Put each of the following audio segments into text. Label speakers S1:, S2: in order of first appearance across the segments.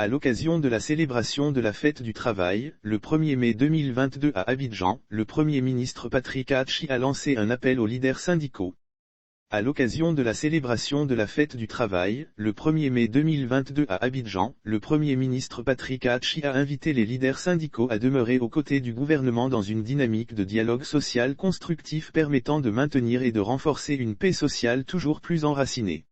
S1: À l'occasion de la célébration de la fête du travail, le 1er mai 2022 à Abidjan, le Premier ministre Patrick Hachi a lancé un appel aux leaders syndicaux. À l'occasion de la célébration de la fête du travail, le 1er mai 2022 à Abidjan, le Premier ministre Patrick Hachi a invité les leaders syndicaux à demeurer aux côtés du gouvernement dans une dynamique de dialogue social constructif permettant de maintenir et de renforcer une paix sociale toujours plus enracinée.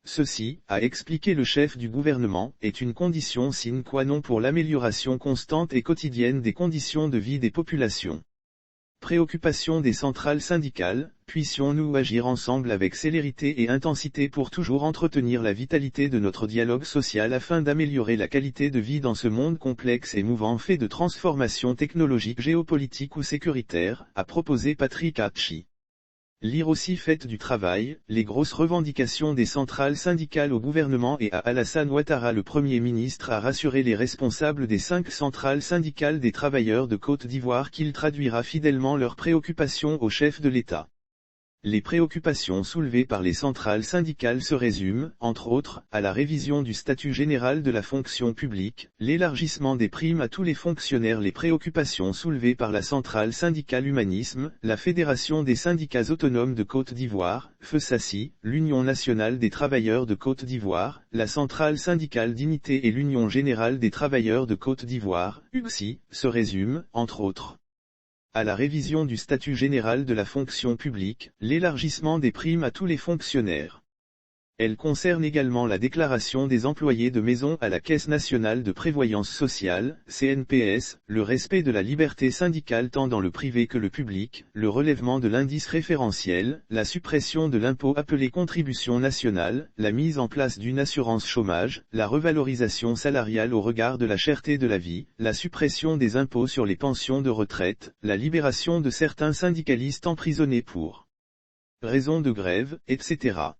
S1: Ceci, a expliqué le chef du gouvernement, est une condition sine qua non pour l'amélioration constante et quotidienne des conditions de vie des populations. Préoccupation des centrales syndicales, puissions-nous agir ensemble avec célérité et intensité pour toujours entretenir la vitalité de notre dialogue social afin d'améliorer la qualité de vie dans ce monde complexe et mouvant fait de transformations technologiques, géopolitiques ou sécuritaires, a proposé Patrick Hachi. Lire aussi fête du travail, les grosses revendications des centrales syndicales au gouvernement et à Alassane Ouattara. Le Premier ministre a rassuré les responsables des 5 centrales syndicales des travailleurs de Côte d'Ivoire qu'il traduira fidèlement leurs préoccupations au chef de l'État. Les préoccupations soulevées par les centrales syndicales se résument, entre autres, à la révision du statut général de la fonction publique, l'élargissement des primes à tous les fonctionnaires. Les préoccupations soulevées par la centrale syndicale Humanisme, la Fédération des syndicats autonomes de Côte d'Ivoire, FESACI, l'Union nationale des travailleurs de Côte d'Ivoire, la centrale syndicale Dignité et l'Union générale des travailleurs de Côte d'Ivoire, UGSI, se résument, entre autres, à la révision du statut général de la fonction publique, l'élargissement des primes à tous les fonctionnaires. Elle concerne également la déclaration des employés de maison à la Caisse nationale de prévoyance sociale, CNPS, le respect de la liberté syndicale tant dans le privé que le public, le relèvement de l'indice référentiel, la suppression de l'impôt appelé contribution nationale, la mise en place d'une assurance chômage, la revalorisation salariale au regard de la cherté de la vie, la suppression des impôts sur les pensions de retraite, la libération de certains syndicalistes emprisonnés pour raison de grève, etc.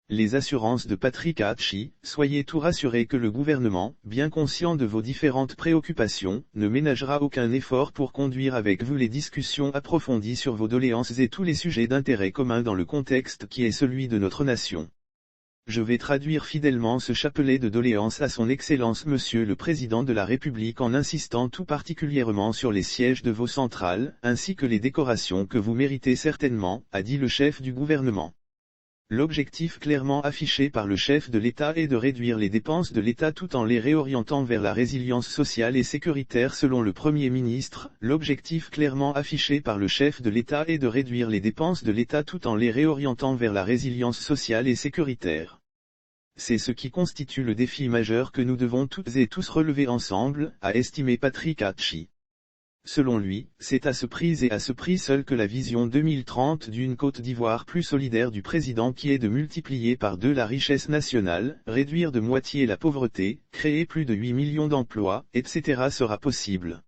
S1: Les assurances de Patrick Hachi, soyez tout rassurés que le gouvernement, bien conscient de vos différentes préoccupations, ne ménagera aucun effort pour conduire avec vous les discussions approfondies sur vos doléances et tous les sujets d'intérêt commun dans le contexte qui est celui de notre nation. Je vais traduire fidèlement ce chapelet de doléances à son Excellence Monsieur le Président de la République en insistant tout particulièrement sur les sièges de vos centrales, ainsi que les décorations que vous méritez certainement, a dit le chef du gouvernement. L'objectif clairement affiché par le chef de l'État est de réduire les dépenses de l'État tout en les réorientant vers la résilience sociale et sécuritaire selon le Premier ministre. L'objectif clairement affiché par le chef de l'État est de réduire les dépenses de l'État tout en les réorientant vers la résilience sociale et sécuritaire. C'est ce qui constitue le défi majeur que nous devons toutes et tous relever ensemble, a estimé Patrick Hachi. Selon lui, c'est à ce prix et à ce prix seul que la vision 2030 d'une Côte d'Ivoire plus solidaire du président qui est de multiplier par 2 la richesse nationale, réduire de moitié la pauvreté, créer plus de 8 millions d'emplois, etc. sera possible.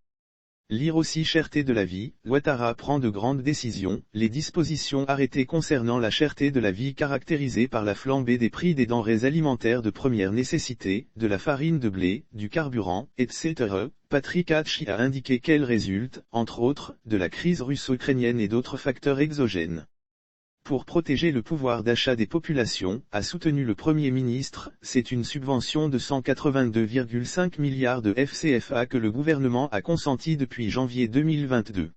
S1: Lire aussi cherté de la vie, Ouattara prend de grandes décisions, les dispositions arrêtées concernant la cherté de la vie caractérisée par la flambée des prix des denrées alimentaires de première nécessité, de la farine de blé, du carburant, etc. Patrick Hachi a indiqué qu'elle résulte, entre autres, de la crise russo-ukrainienne et d'autres facteurs exogènes. Pour protéger le pouvoir d'achat des populations, a soutenu le Premier ministre, c'est une subvention de 182,5 milliards de FCFA que le gouvernement a consentie depuis janvier 2022.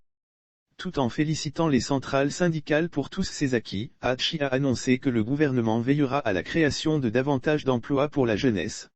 S1: Tout en félicitant les centrales syndicales pour tous ces acquis, Hachi a annoncé que le gouvernement veillera à la création de davantage d'emplois pour la jeunesse.